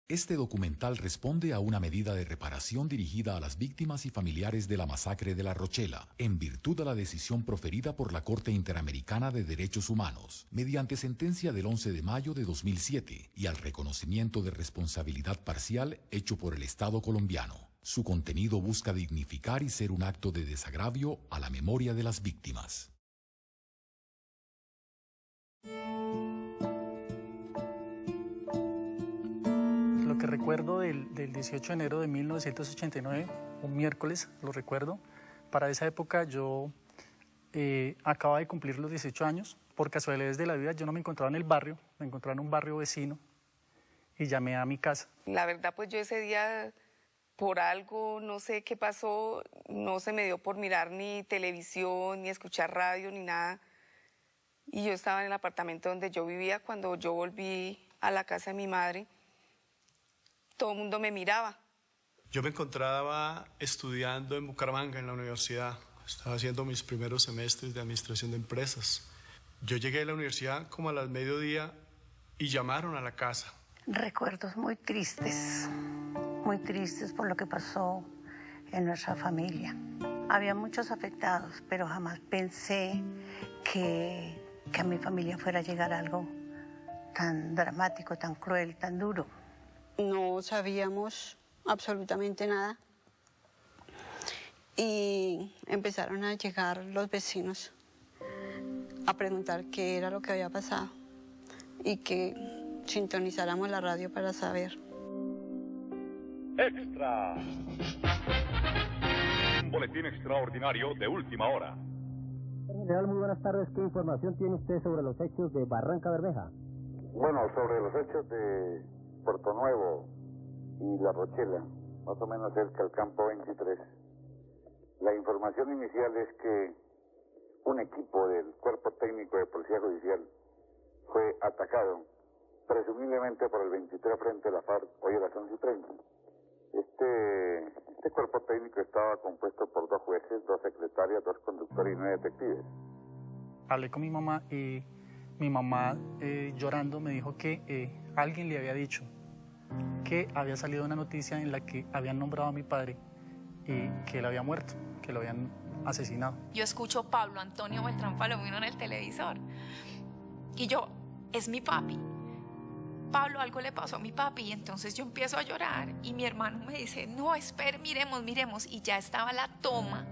Este documental responde a una medida de reparación dirigida a las víctimas y familiares de la masacre de La Rochela, en virtud de la decisión proferida por la Corte Interamericana de Derechos Humanos, mediante sentencia del 11 de mayo de 2007, y al reconocimiento de responsabilidad parcial hecho por el Estado colombiano. Su contenido busca dignificar y ser un acto de desagravio a la memoria de las víctimas. Lo que recuerdo del 18 de enero de 1989, un miércoles, lo recuerdo. Para esa época yo acababa de cumplir los 18 años. Por casualidades de la vida yo no me encontraba en el barrio, me encontraba en un barrio vecino y llamé a mi casa. La verdad, pues yo ese día, por algo, no sé qué pasó, no se me dio por mirar ni televisión, ni escuchar radio, ni nada. Y yo estaba en el apartamento donde yo vivía. Cuando yo volví a la casa de mi madre, todo el mundo me miraba. Yo me encontraba estudiando en Bucaramanga, en la universidad. Estaba haciendo mis primeros semestres de administración de empresas. Yo llegué a la universidad como a las mediodía y llamaron a la casa. Recuerdos muy tristes por lo que pasó en nuestra familia. Había muchos afectados, pero jamás pensé que a mi familia fuera a llegar algo tan dramático, tan cruel, tan duro. No sabíamos absolutamente nada y empezaron a llegar los vecinos a preguntar qué era lo que había pasado y que sintonizáramos la radio para saber. ¡Extra! Un boletín extraordinario de última hora. General, muy buenas tardes. ¿Qué información tiene usted sobre los hechos de Barranca Bermeja? Bueno, sobre los hechos de Puerto Nuevo y La Rochela, más o menos cerca del campo 23. La información inicial es que un equipo del Cuerpo Técnico de Policía Judicial fue atacado, presumiblemente por el 23 frente de la FARC, hoy a las 11:30. Este cuerpo técnico estaba compuesto por 2 jueces, 2 secretarias, 2 conductores y 9 detectives. Hablé con mi mamá y mi mamá llorando me dijo que alguien le había dicho que había salido una noticia en la que habían nombrado a mi padre y que él había muerto, que lo habían asesinado. Yo escucho Pablo Antonio Beltrán Palomino en el televisor y yo, es mi papi. Pablo, algo le pasó a mi papi, y entonces yo empiezo a llorar y mi hermano me dice, no, espere, miremos, y ya estaba la toma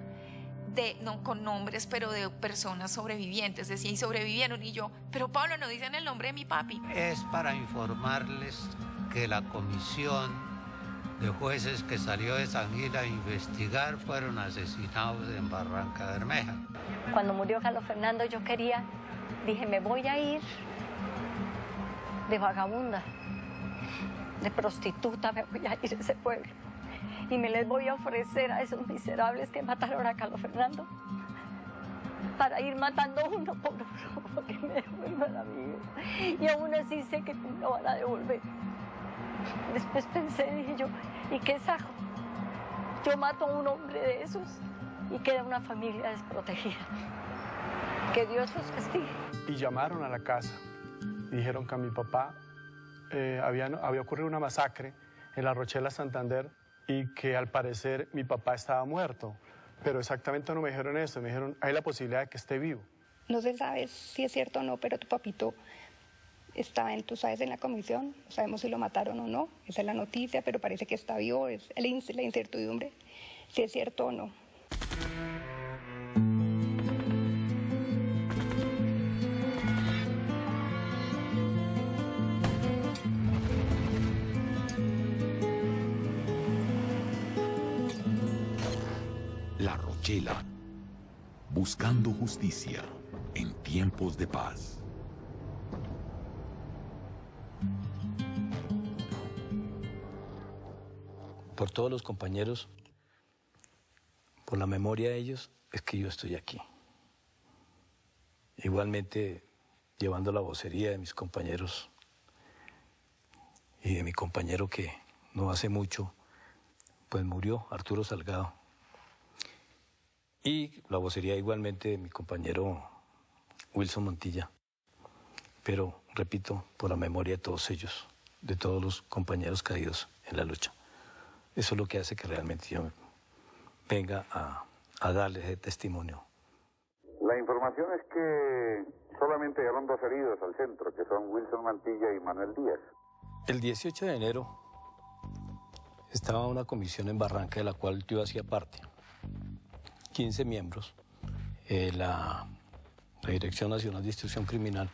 no con nombres, pero de personas sobrevivientes, decía, y sobrevivieron, y yo, pero Pablo, no dicen el nombre de mi papi. Es para informarles que la comisión de jueces que salió de San Gil a investigar fueron asesinados en Barranca Bermeja. Cuando murió Carlos Fernando dije, me voy a ir de vagabunda, de prostituta, me voy a ir a ese pueblo. Y me les voy a ofrecer a esos miserables que mataron a Carlos Fernando para ir matando uno por uno, que me devuelvan a mí. Y aún así sé que me lo van a devolver. Después pensé, dije yo, ¿y qué saco? Yo mato a un hombre de esos y queda una familia desprotegida. Que Dios los castigue. Y llamaron a la casa. Dijeron que a mi papá había ocurrido una masacre en La Rochela, Santander, y que al parecer mi papá estaba muerto. Pero exactamente no me dijeron eso, me dijeron, hay la posibilidad de que esté vivo. No se sabe si es cierto o no, pero tu papito está tú sabes, en la comisión, no sabemos si lo mataron o no, esa es la noticia, pero parece que está vivo, es la incertidumbre, si es cierto o no. La Rochela, buscando justicia en tiempos de paz. Por todos los compañeros, por la memoria de ellos, es que yo estoy aquí. Igualmente, llevando la vocería de mis compañeros y de mi compañero que no hace mucho, pues murió, Arturo Salgado. Y la vocería igualmente de mi compañero Wilson Montilla. Pero, repito, por la memoria de todos ellos. de todos los compañeros caídos en la lucha. Eso es lo que hace que realmente yo venga a darles ese testimonio. La información es que solamente llegaron 2 heridos al centro, que son Wilson Mantilla y Manuel Díaz. El 18 de enero estaba una comisión en Barranca de la cual yo hacía parte. 15 miembros, la Dirección Nacional de Instrucción Criminal,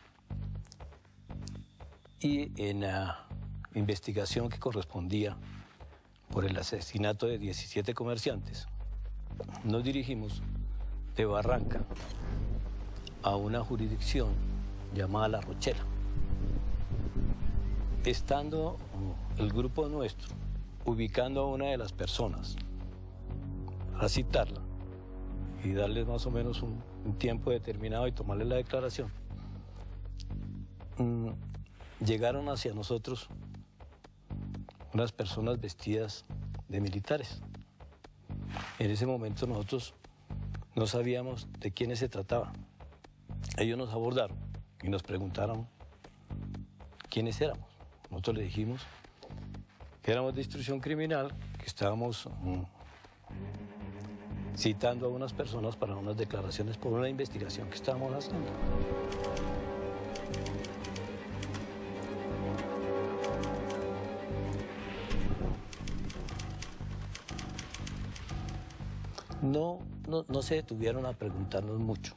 y en la investigación que correspondía por el asesinato de 17 comerciantes, nos dirigimos de Barranca a una jurisdicción llamada La Rochela. Estando el grupo nuestro ubicando a una de las personas, a citarla y darles más o menos un tiempo determinado y tomarle la declaración, llegaron hacia nosotros unas personas vestidas de militares. En ese momento nosotros no sabíamos de quiénes se trataba. Ellos nos abordaron y nos preguntaron quiénes éramos. Nosotros le dijimos que éramos de instrucción criminal, que estábamos citando a unas personas para unas declaraciones por una investigación que estábamos haciendo. No se detuvieron a preguntarnos mucho.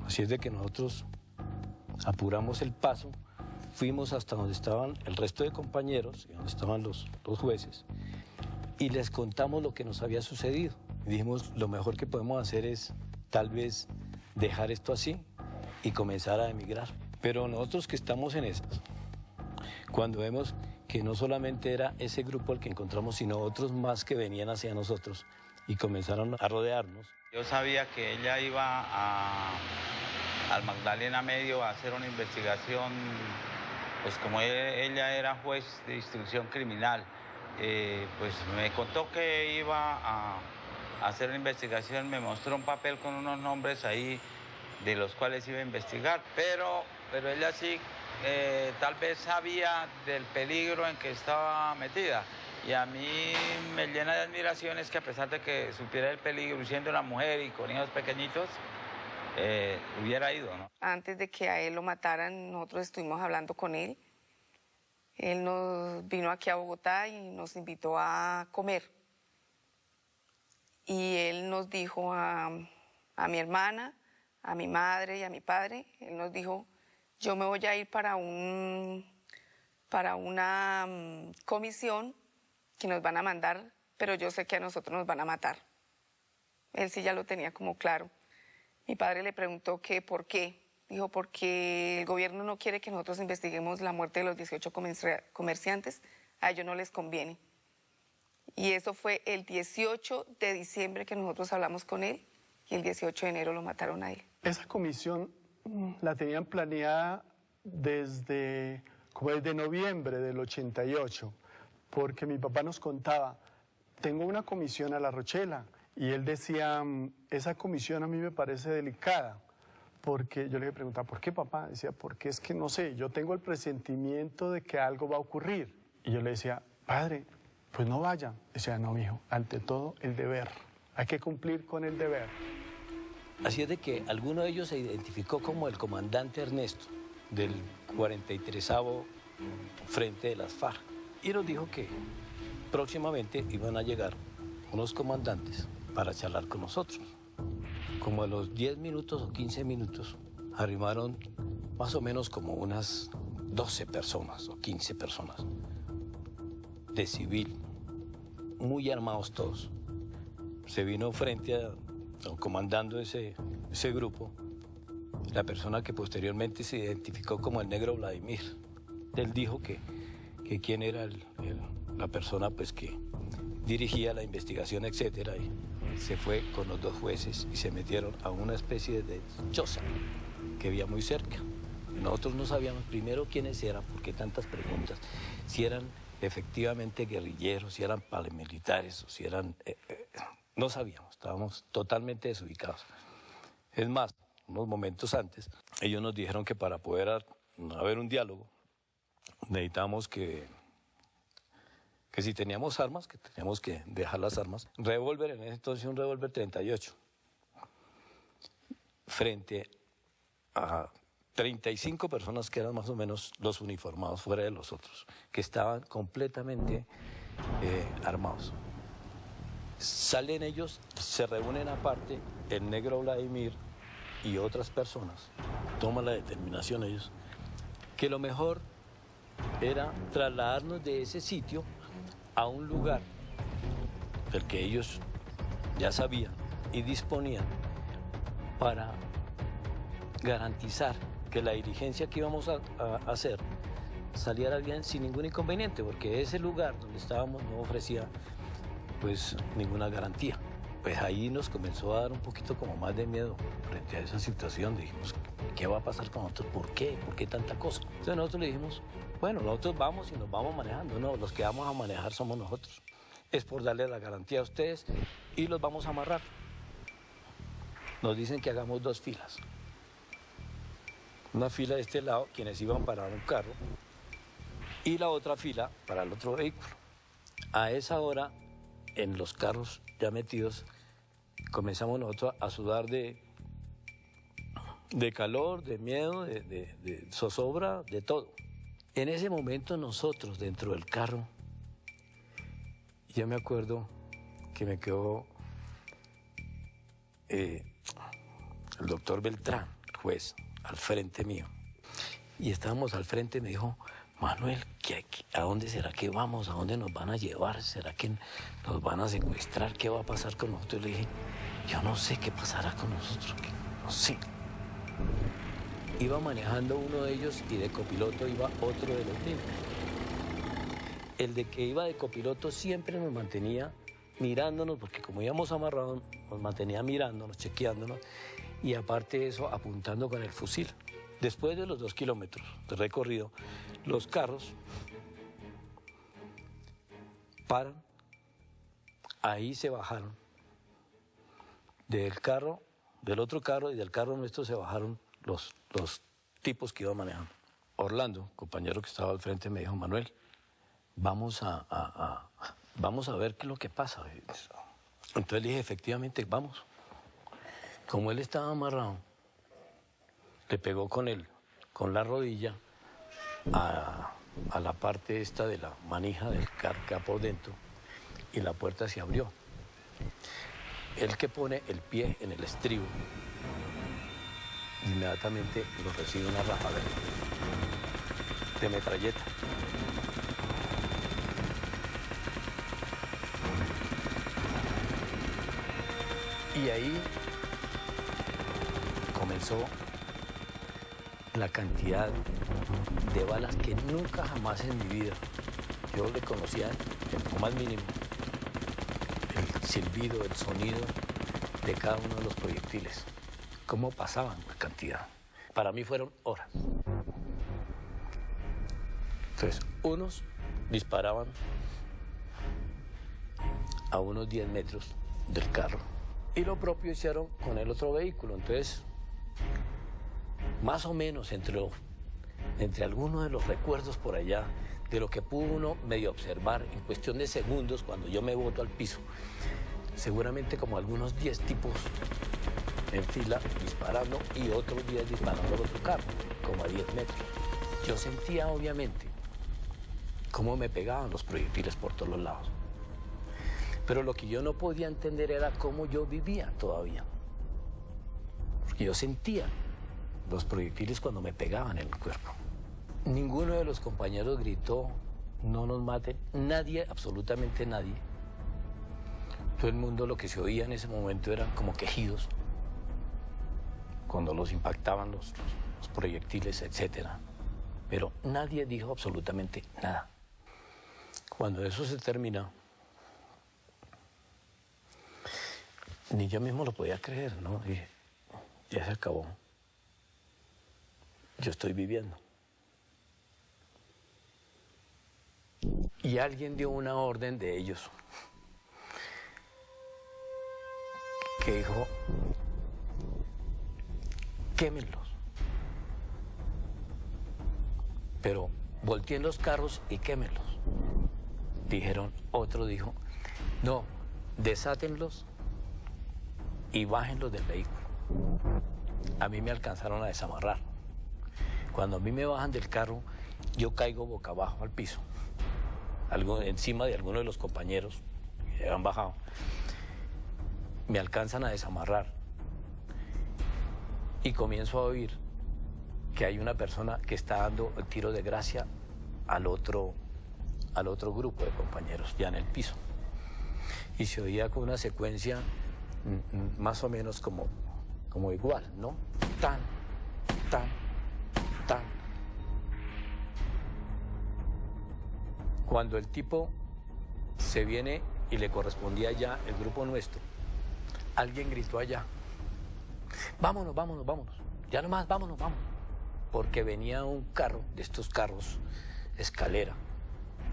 Así es de que nosotros apuramos el paso, fuimos hasta donde estaban el resto de compañeros, y donde estaban los jueces, y les contamos lo que nos había sucedido. Y dijimos, lo mejor que podemos hacer es tal vez dejar esto así y comenzar a emigrar. Pero nosotros que estamos en esas, cuando vemos que no solamente era ese grupo el que encontramos, sino otros más que venían hacia nosotros y comenzaron a rodearnos. Yo sabía que ella iba al Magdalena Medio a hacer una investigación, pues como ella era juez de instrucción criminal, pues me contó que iba a hacer una investigación, me mostró un papel con unos nombres ahí de los cuales iba a investigar, pero ella sí tal vez sabía del peligro en que estaba metida. Y a mí me llena de admiración es que a pesar de que supiera el peligro, siendo una mujer y con hijos pequeñitos, hubiera ido, ¿no? Antes de que a él lo mataran, nosotros estuvimos hablando con él. Él nos vino aquí a Bogotá y nos invitó a comer. Y él nos dijo a mi hermana, a mi madre y a mi padre, él nos dijo, yo me voy a ir para una comisión que nos van a mandar, pero yo sé que a nosotros nos van a matar. Él sí ya lo tenía como claro. Mi padre le preguntó que por qué. Dijo, porque el gobierno no quiere que nosotros investiguemos la muerte de los 18 comerciantes, a ellos no les conviene. Y eso fue el 18 de diciembre que nosotros hablamos con él, y el 18 de enero lo mataron a él. Esa comisión la tenían planeada desde noviembre del 88, porque mi papá nos contaba, tengo una comisión a La Rochela, y él decía, esa comisión a mí me parece delicada, porque yo le preguntaba, ¿por qué, papá? Decía, porque es que no sé, yo tengo el presentimiento de que algo va a ocurrir. Y yo le decía, padre, pues no vaya. Decía, no, mijo, ante todo el deber, hay que cumplir con el deber. Así es de que alguno de ellos se identificó como el comandante Ernesto del 43º Frente de las FARC y nos dijo que próximamente iban a llegar unos comandantes para charlar con nosotros. Como a los 10 minutos o 15 minutos arrimaron más o menos como unas 12 personas o 15 personas de civil, muy armados todos. Se vino comandando ese grupo, la persona que posteriormente se identificó como el negro Vladimir. Él dijo que quién era la persona pues que dirigía la investigación, etcétera, y se fue con los 2 jueces y se metieron a una especie de choza que había muy cerca. Nosotros no sabíamos primero quiénes eran, por qué tantas preguntas, si eran efectivamente guerrilleros, si eran paramilitares o si eran... no sabíamos, estábamos totalmente desubicados. Es más, unos momentos antes, ellos nos dijeron que para poder haber un diálogo, necesitamos que si teníamos armas, que teníamos que dejar las armas. Revólver, en ese entonces un revólver 38, frente a 35 personas que eran más o menos los uniformados fuera de los otros, que estaban completamente armados. Salen ellos, se reúnen aparte, el negro Vladimir y otras personas, toman la determinación ellos, que lo mejor era trasladarnos de ese sitio a un lugar del que ellos ya sabían y disponían para garantizar que la diligencia que íbamos a hacer saliera bien sin ningún inconveniente, porque ese lugar donde estábamos no ofrecía pues ninguna garantía. Pues ahí nos comenzó a dar un poquito como más de miedo frente a esa situación. Dijimos, ¿qué va a pasar con nosotros? ¿Por qué? ¿Por qué tanta cosa? Entonces nosotros le dijimos, bueno, nosotros vamos y nos vamos manejando. No, los que vamos a manejar somos nosotros. Es por darle la garantía a ustedes y los vamos a amarrar. Nos dicen que hagamos 2 filas. Una fila de este lado, quienes iban para un carro, y la otra fila para el otro vehículo. A esa hora, en los carros ya metidos, comenzamos nosotros a sudar de calor, de miedo, de zozobra, de todo. En ese momento nosotros dentro del carro, yo me acuerdo que me quedó el doctor Beltrán, el juez, al frente mío. Y estábamos al frente y me dijo, Manuel, ¿a dónde será que vamos? ¿A dónde nos van a llevar? ¿Será que nos van a secuestrar? ¿Qué va a pasar con nosotros? Y le dije, yo no sé qué pasará con nosotros, no sé. Iba manejando uno de ellos y de copiloto iba otro de los mismos. El de que iba de copiloto siempre nos mantenía mirándonos, porque como íbamos amarrados, nos mantenía mirándonos, chequeándonos, y aparte de eso, apuntando con el fusil. Después de los 2 kilómetros de recorrido, los carros paran, ahí se bajaron. Del carro, del otro carro y del carro nuestro se bajaron los tipos que iban manejando. Orlando, compañero que estaba al frente, me dijo, Manuel, vamos a ver qué es lo que pasa. Entonces le dije, efectivamente, vamos. Como él estaba amarrado, le pegó con la rodilla a la parte esta de la manija del carro que va por dentro y la puerta se abrió. El que pone el pie en el estribo, inmediatamente lo recibe una ráfaga de metralleta. Y ahí comenzó la cantidad de balas que nunca jamás en mi vida yo le conocía en lo más mínimo. El silbido, el sonido de cada uno de los proyectiles. Cómo pasaban la cantidad. Para mí fueron horas. Entonces, unos disparaban a unos 10 metros del carro. Y lo propio hicieron con el otro vehículo. Entonces, más o menos entre algunos de los recuerdos por allá, de lo que pudo uno medio observar en cuestión de segundos cuando yo me boto al piso, seguramente como algunos 10 tipos en fila disparando y otros 10 disparando al otro carro, como a 10 metros. Yo sentía obviamente cómo me pegaban los proyectiles por todos los lados. Pero lo que yo no podía entender era cómo yo vivía todavía. Porque yo sentía los proyectiles cuando me pegaban en el cuerpo. Ninguno de los compañeros gritó, no nos maten. Nadie, absolutamente nadie. Todo el mundo lo que se oía en ese momento eran como quejidos cuando los impactaban los proyectiles, etc. Pero nadie dijo absolutamente nada. Cuando eso se termina, ni yo mismo lo podía creer, ¿no? Dije, ya se acabó. Yo estoy viviendo. Y alguien dio una orden de ellos que dijo, quémenlos. Pero volteen los carros y quémelos. Dijeron, otro dijo, no, desátenlos y bájenlos del vehículo. A mí me alcanzaron a desamarrar. Cuando a mí me bajan del carro, yo caigo boca abajo al piso, encima de alguno de los compañeros que han bajado. Me alcanzan a desamarrar y comienzo a oír que hay una persona que está dando el tiro de gracia al otro grupo de compañeros ya en el piso. Y se oía con una secuencia más o menos como igual, ¿no? Tan, tan, tan. Cuando el tipo se viene y le correspondía ya el grupo nuestro, alguien gritó allá, vámonos, vámonos, vámonos, ya nomás, vámonos, vámonos. Porque venía un carro, de estos carros, escalera,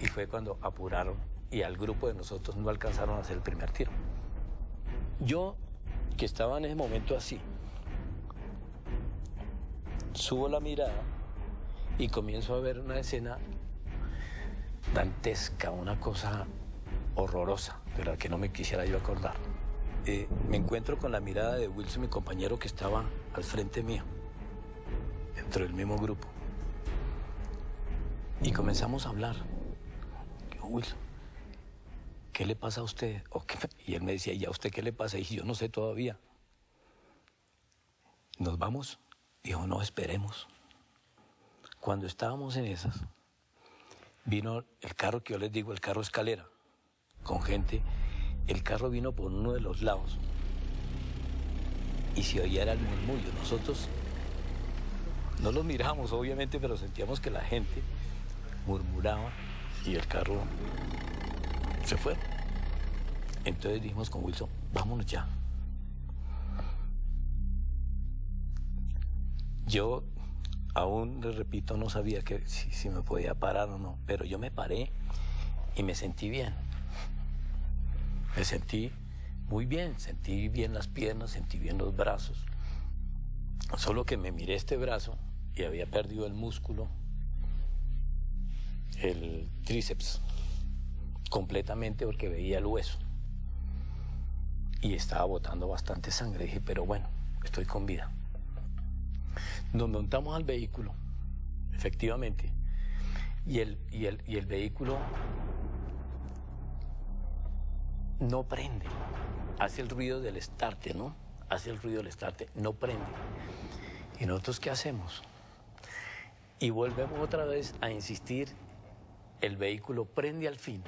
y fue cuando apuraron y al grupo de nosotros no alcanzaron a hacer el primer tiro. Yo, que estaba en ese momento así, subo la mirada y comienzo a ver una escena dantesca, una cosa horrorosa, de la que no me quisiera yo acordar. Me encuentro con la mirada de Wilson, mi compañero que estaba al frente mío, dentro del mismo grupo. Y comenzamos a hablar. Digo, Wilson, ¿qué le pasa a usted? Y él me decía, ¿y a usted qué le pasa? Y dije, yo no sé todavía. ¿Nos vamos? Dijo, no, esperemos. Cuando estábamos en esas, vino el carro que yo les digo, el carro escalera, con gente. El carro vino por uno de los lados y se oía el murmullo. Nosotros no lo miramos, obviamente, pero sentíamos que la gente murmuraba y el carro se fue. Entonces dijimos con Wilson, vámonos ya. Yo aún, les repito, no sabía si me podía parar o no, pero yo me paré y me sentí bien. Me sentí muy bien, sentí bien las piernas, sentí bien los brazos. Solo que me miré este brazo y había perdido el músculo, el tríceps, completamente porque veía el hueso. Y estaba botando bastante sangre. Dije, pero bueno, estoy con vida. Nos montamos al vehículo, efectivamente, y el vehículo no prende, hace el ruido del estarte, ¿no? Hace el ruido del estarte, no prende. ¿Y nosotros qué hacemos? Y volvemos otra vez a insistir, el vehículo prende al fin,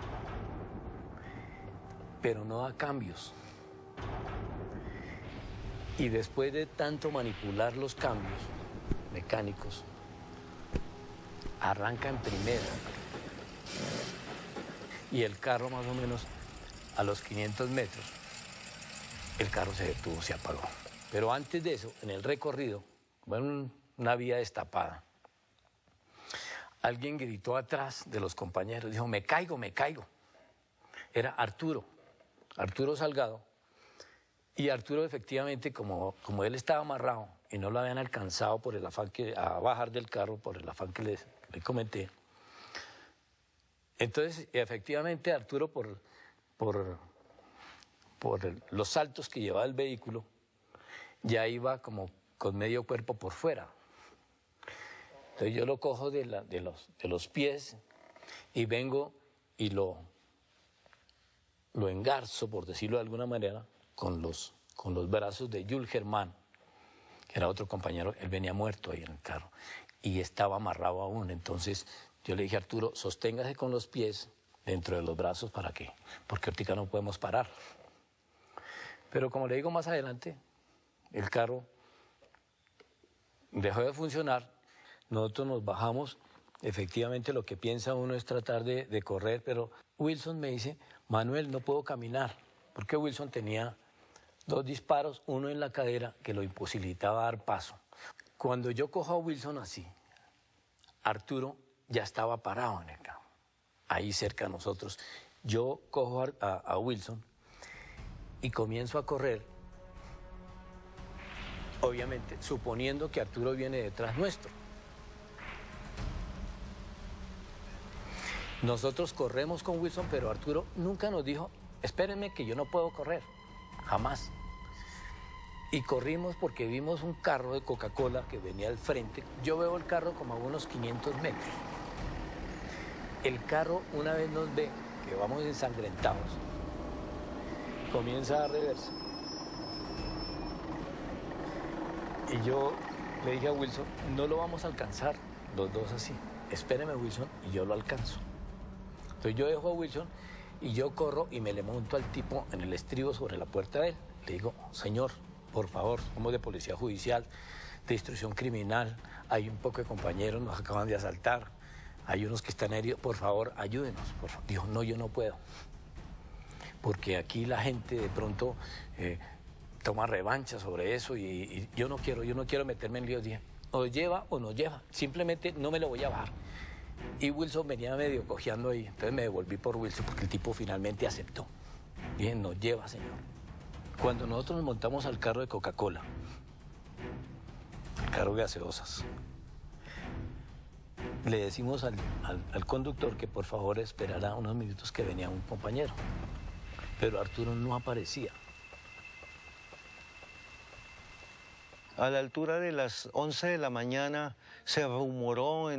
pero no da cambios. Y después de tanto manipular los cambios mecánicos, arranca en primera. Y el carro más o menos a los 500 metros, el carro se detuvo, se apagó. Pero antes de eso, en el recorrido, bueno, una vía destapada, alguien gritó atrás de los compañeros, dijo, me caigo, me caigo. Era Arturo Salgado. Y Arturo, efectivamente, como él estaba amarrado y no lo habían alcanzado por el afán a bajar del carro, por el afán que les comenté. Entonces, efectivamente, Arturo, por los saltos que llevaba el vehículo, ya iba como con medio cuerpo por fuera. Entonces yo lo cojo de los pies y vengo y lo engarzo, por decirlo de alguna manera, con los brazos de Jules Germán, que era otro compañero. Él venía muerto ahí en el carro y estaba amarrado aún. Entonces yo le dije a Arturo, sosténgase con los pies dentro de los brazos, ¿para qué? Porque ahorita no podemos parar. Pero como le digo más adelante, el carro dejó de funcionar, nosotros nos bajamos. Efectivamente lo que piensa uno es tratar de correr, pero Wilson me dice, Manuel, no puedo caminar, porque Wilson tenía 2 disparos, uno en la cadera que lo imposibilitaba dar paso. Cuando yo cojo a Wilson así, Arturo ya estaba parado en el carro, ahí cerca de nosotros. Yo cojo a Wilson y comienzo a correr, obviamente suponiendo que Arturo viene detrás nuestro. Nosotros corremos con Wilson, pero Arturo nunca nos dijo, espérenme que yo no puedo correr, jamás. Y corrimos porque vimos un carro de Coca-Cola que venía al frente. Yo veo el carro como a unos 500 metros. El carro una vez nos ve que vamos ensangrentados, comienza a reversa. Y yo le dije a Wilson, no lo vamos a alcanzar, los dos así. Espéreme, Wilson, y yo lo alcanzo. Entonces yo dejo a Wilson y yo corro y me le monto al tipo en el estribo sobre la puerta de él. Le digo, señor, por favor, somos de policía judicial, de instrucción criminal, hay un poco de compañeros, nos acaban de asaltar, hay unos que están heridos, por favor, ayúdenos. Por favor. Dijo, no, yo no puedo, porque aquí la gente de pronto toma revancha sobre eso y yo no quiero meterme en líos. Dije, o lleva o no lleva, simplemente no me lo voy a bajar. Y Wilson venía medio cojeando ahí, entonces me devolví por Wilson porque el tipo finalmente aceptó. Dije, no lleva, señor. Cuando nosotros nos montamos al carro de Coca-Cola, el carro de gaseosas, le decimos al conductor que por favor esperara unos minutos que venía un compañero, pero Arturo no aparecía. A la altura de las 11 de la mañana se rumoró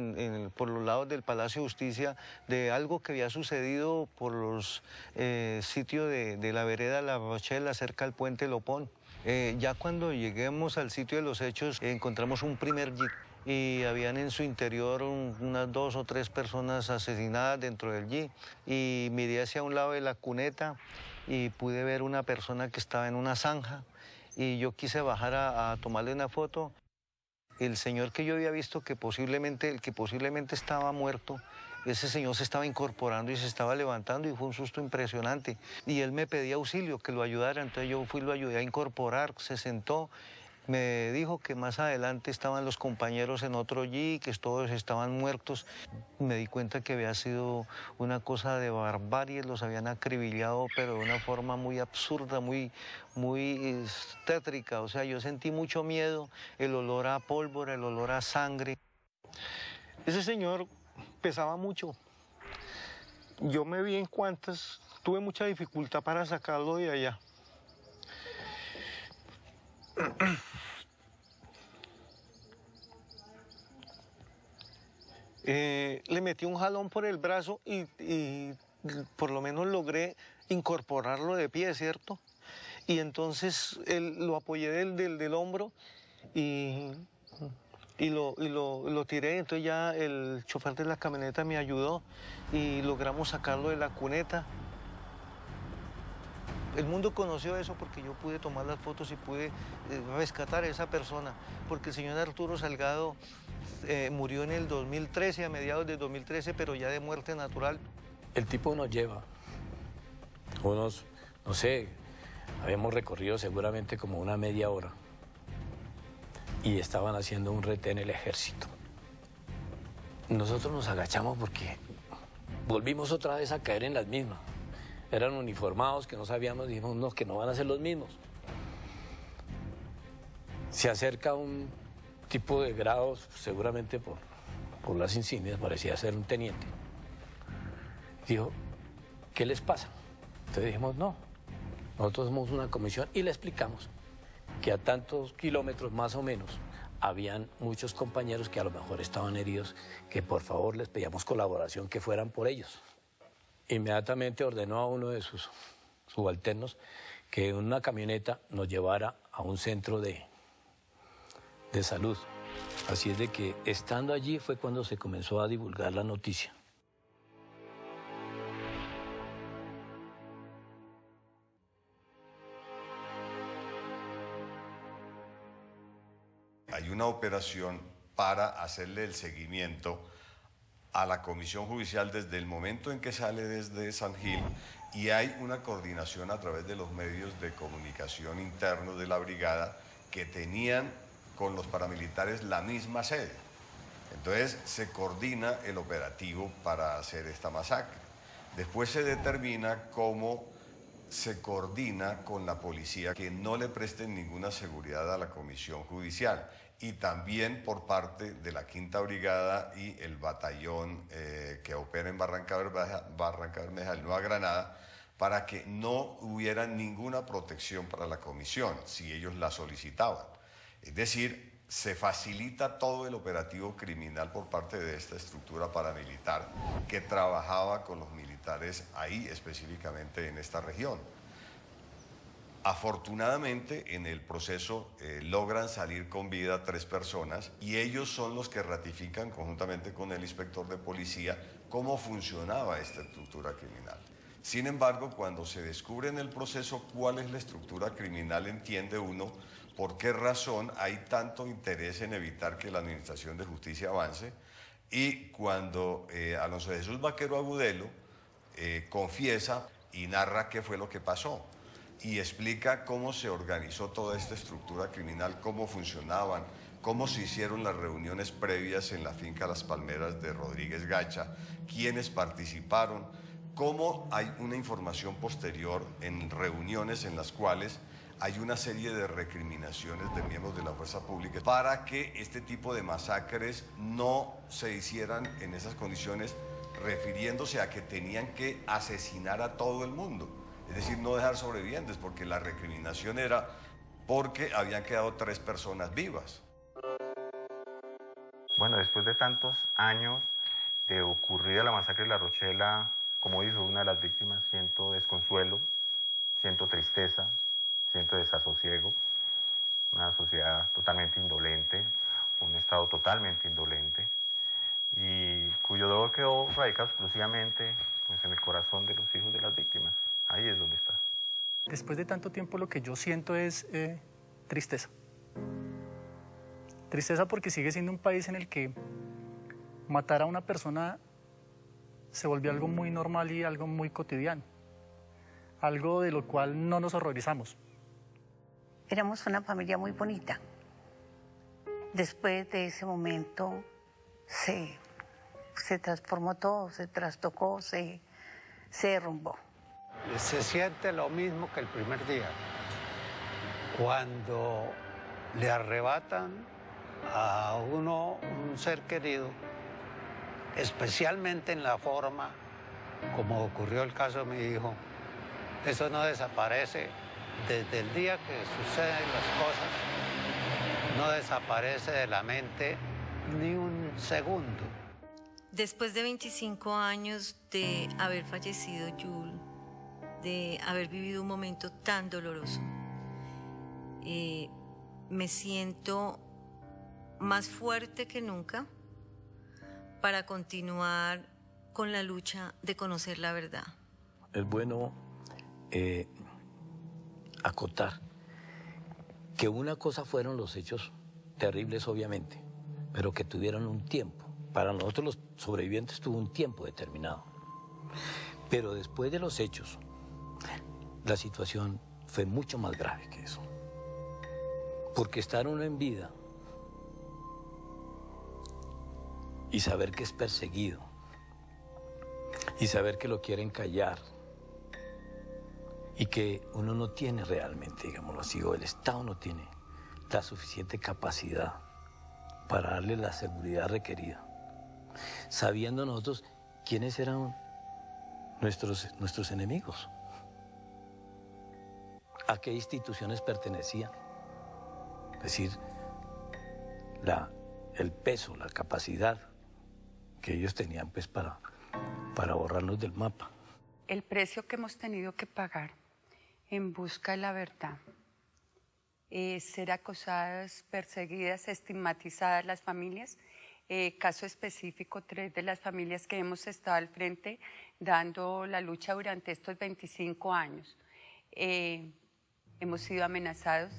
por los lados del Palacio de Justicia de algo que había sucedido por los sitios de la vereda La Rochela, cerca al puente Lopón. Ya cuando lleguemos al sitio de los hechos encontramos un primer jeep y habían en su interior unas 2 o 3 personas asesinadas dentro del jeep. Y miré hacia un lado de la cuneta y pude ver una persona que estaba en una zanja. Y yo quise bajar a tomarle una foto. El señor que yo había visto el que posiblemente estaba muerto, ese señor se estaba incorporando y se estaba levantando y fue un susto impresionante. Y él me pedía auxilio, que lo ayudara, entonces yo fui y lo ayudé a incorporar, se sentó. Me dijo que más adelante estaban los compañeros en otro jeep, que todos estaban muertos. Me di cuenta que había sido una cosa de barbarie, los habían acribillado, pero de una forma muy absurda, muy tétrica. O sea, yo sentí mucho miedo, el olor a pólvora, el olor a sangre. Ese señor pesaba mucho. Yo me vi en cuantas, tuve mucha dificultad para sacarlo de allá. Le metí un jalón por el brazo y por lo menos logré incorporarlo de pie, ¿cierto? Y entonces lo apoyé del hombro y lo tiré. Entonces ya el chofer de la camioneta me ayudó y logramos sacarlo de la cuneta. El mundo conoció eso porque yo pude tomar las fotos y pude rescatar a esa persona, porque el señor Arturo Salgado murió en el 2013, a mediados de 2013, pero ya de muerte natural. El tipo nos lleva unos, no sé, habíamos recorrido seguramente como una media hora y estaban haciendo un retén en el ejército. Nosotros nos agachamos porque volvimos otra vez a caer en las mismas. Eran uniformados que no sabíamos, dijimos, no, que no van a ser los mismos. Se acerca un tipo de grados, seguramente por las insignias, parecía ser un teniente. Dijo, ¿qué les pasa? Entonces dijimos, no, nosotros somos una comisión y le explicamos que a tantos kilómetros más o menos habían muchos compañeros que a lo mejor estaban heridos, que por favor les pedíamos colaboración, que fueran por ellos. Inmediatamente ordenó a uno de sus subalternos que en una camioneta nos llevara a un centro de salud. Así es de que estando allí fue cuando se comenzó a divulgar la noticia. Hay una operación para hacerle el seguimiento a la comisión judicial desde el momento en que sale desde San Gil, y hay una coordinación a través de los medios de comunicación internos de la brigada que tenían con los paramilitares la misma sede. Entonces se coordina el operativo para hacer esta masacre. Después se determina cómo se coordina con la policía que no le presten ninguna seguridad a la comisión judicial. y también por parte de la Quinta Brigada y el batallón que opera en Barranca Bermeja, el Nueva Granada, para que no hubiera ninguna protección para la comisión, si ellos la solicitaban. Es decir, se facilita todo el operativo criminal por parte de esta estructura paramilitar que trabajaba con los militares ahí, específicamente en esta región. Afortunadamente, en el proceso logran salir con vida 3 personas y ellos son los que ratifican conjuntamente con el inspector de policía cómo funcionaba esta estructura criminal. Sin embargo, cuando se descubre en el proceso cuál es la estructura criminal, entiende uno por qué razón hay tanto interés en evitar que la Administración de Justicia avance, y cuando Alonso Jesús Vaquero Agudelo confiesa y narra qué fue lo que pasó y explica cómo se organizó toda esta estructura criminal, cómo funcionaban, cómo se hicieron las reuniones previas en la finca Las Palmeras de Rodríguez Gacha, quiénes participaron, cómo hay una información posterior en reuniones en las cuales hay una serie de recriminaciones de miembros de la fuerza pública para que este tipo de masacres no se hicieran en esas condiciones, refiriéndose a que tenían que asesinar a todo el mundo. Es decir, no dejar sobrevivientes, porque la recriminación era porque habían quedado 3 personas vivas. Bueno, después de tantos años de ocurrida la masacre de La Rochela, como dijo una de las víctimas, siento desconsuelo, siento tristeza, siento desasosiego, una sociedad totalmente indolente, un Estado totalmente indolente, y cuyo dolor quedó radicado exclusivamente pues, en el corazón de los hijos de las víctimas. Ahí es donde está. Después de tanto tiempo lo que yo siento es tristeza. Tristeza porque sigue siendo un país en el que matar a una persona se volvió algo muy normal y algo muy cotidiano. Algo de lo cual no nos horrorizamos. Éramos una familia muy bonita. Después de ese momento se transformó todo, se trastocó, se derrumbó. Se siente lo mismo que el primer día. Cuando le arrebatan a uno un ser querido, especialmente en la forma como ocurrió el caso de mi hijo, eso no desaparece. Desde el día que suceden las cosas, no desaparece de la mente ni un segundo. Después de 25 años de haber fallecido Yul, de haber vivido un momento tan doloroso, me siento más fuerte que nunca para continuar con la lucha de conocer la verdad. Es bueno acotar que una cosa fueron los hechos terribles, obviamente, pero que tuvieron un tiempo. Para nosotros los sobrevivientes tuvo un tiempo determinado. Pero después de los hechos, la situación fue mucho más grave que eso. Porque estar uno en vida y saber que es perseguido y saber que lo quieren callar y que uno no tiene realmente, digámoslo así, o el Estado no tiene la suficiente capacidad para darle la seguridad requerida, sabiendo nosotros quiénes eran nuestros enemigos, a qué instituciones pertenecían. Es decir, el peso, la capacidad que ellos tenían pues, para borrarnos del mapa. El precio que hemos tenido que pagar en busca de la verdad, ser acosadas, perseguidas, estigmatizadas las familias. Caso específico, 3 de las familias que hemos estado al frente dando la lucha durante estos 25 años. Hemos sido amenazados,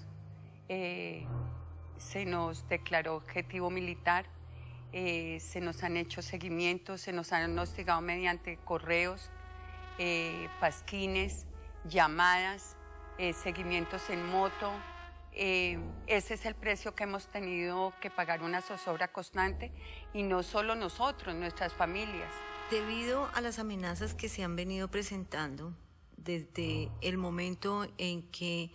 se nos declaró objetivo militar, se nos han hecho seguimientos, se nos han hostigado mediante correos, pasquines, llamadas, seguimientos en moto. Ese es el precio que hemos tenido que pagar, una zozobra constante, y no solo nosotros, nuestras familias. Debido a las amenazas que se han venido presentando desde el momento en que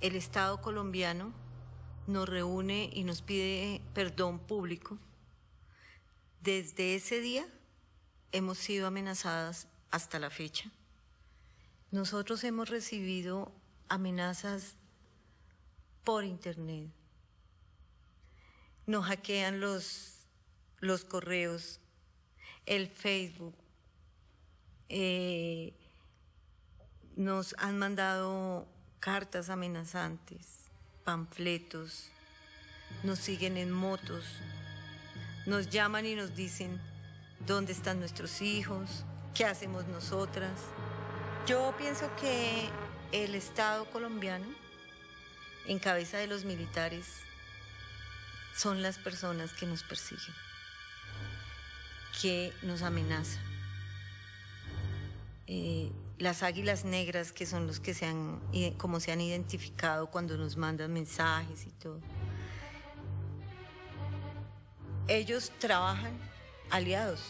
el Estado colombiano nos reúne y nos pide perdón público, desde ese día hemos sido amenazadas hasta la fecha. Nosotros hemos recibido amenazas por internet. Nos hackean los correos, el Facebook. Nos han mandado cartas amenazantes, panfletos, nos siguen en motos, nos llaman y nos dicen dónde están nuestros hijos, qué hacemos nosotras. Yo pienso que el Estado colombiano, en cabeza de los militares, son las personas que nos persiguen, que nos amenazan. Las águilas negras, que son los que se han identificado cuando nos mandan mensajes y todo. Ellos trabajan aliados.